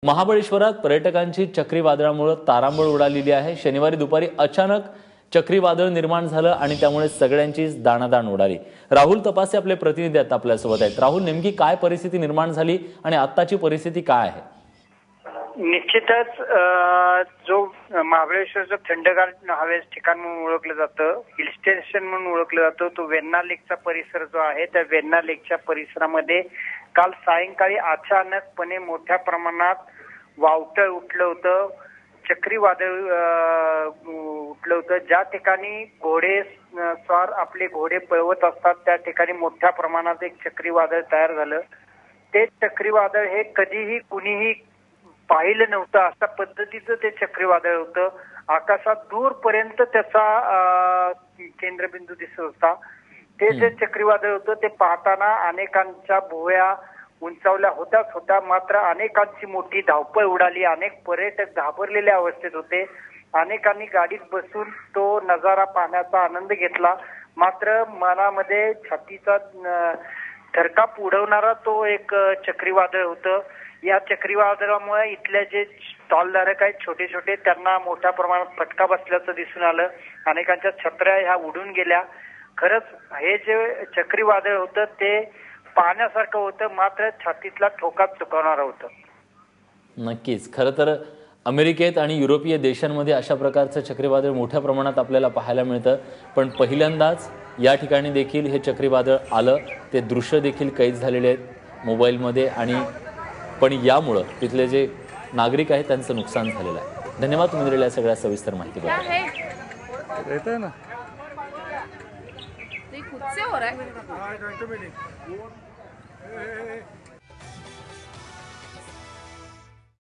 महाबळेश्वरात पर्यटकांची चक्रीवादळामुळे तारांबळ उडालेली आहे। शनिवारी दुपारी अचानक चक्रीवादळ निर्माण झालं आणि त्यामुळे सगळ्यांचीच दाणादाण उडाली। राहुल तपासे आपले प्रतिनिधी आहेत आपल्यासोबत आहेत। राहुल, नेमकी काय परिस्थिती निर्माण झाली आणि आत्ताची परिस्थिती काय आहे? निश्चितच जो महाबळेश्वरचं थंडगार हवेच ठिकाण म्हणून ओळखलं जातं, हिल स्टेशन म्हणून ओळखलं जातं, तो वेण्णा लेकचा परिसर जो आहे त्या वेण्णा लेकच्या परिसरामध्ये काल सायंकाळी अचानकपणे मोठ्या प्रमाणात वावटळ उठलं होतं, चक्रीवादळ उठलं होतं। ज्या ठिकाणी घोडेस्वार आपले घोडे पळवत असतात त्या ठिकाणी मोठ्या प्रमाणात एक चक्रीवादळ तयार झालं। ते चक्रीवादळ हे कधीही कुणीही पाहिलं नव्हतं अशा पद्धतीचं ते चक्रीवादळ होतं। आकाशात दूरपर्यंत त्याचा केंद्रबिंदू दिसत होता। ते जे चक्रीवादळ होतं ते पाहताना अनेकांच्या भुवया उंचावल्या होत्या, मात्र अनेकांची मोठी धावपळ उडाली। अनेक पर्यटक घाबरलेल्या अवस्थेत होते। अनेकांनी गाडीत बसून तो नजारा पाहण्याचा आनंद घेतला, मात्र मनामध्ये छातीचा थरकाप उडवणारा तो एक चक्रीवादळ होतं। या चक्रीवादळामुळे इथले जे स्टॉलधारक आहेत छोटे छोटे त्यांना मोठ्या प्रमाणात फटका बसल्याचं दिसून आलं। अनेकांच्या छत्र्या ह्या उडून गेल्या। खरंच हे जे चक्रीवादळ होतं ते पाहण्यासारखं होतं, मात्र छातीतला ठोका चुकवणारं होतं। नक्कीच, खरं तर अमेरिकेत आणि युरोपीय देशांमध्ये अशा प्रकारचं चक्रीवादळ मोठ्या प्रमाणात आपल्याला पाहायला मिळतं, पण पहिल्यांदाच या ठिकाणी देखील हे चक्रीवादळ आलं। ते दृश्य देखील कैद झालेले आहेत मोबाईलमध्ये आणि पण यामुळे तिथले जे नागरिक आहेत त्यांचं नुकसान झालेलं आहे। धन्यवाद तुम्ही दिलेल्या सगळ्या सविस्तर माहितीबद्दल। खुद से हो रहा है।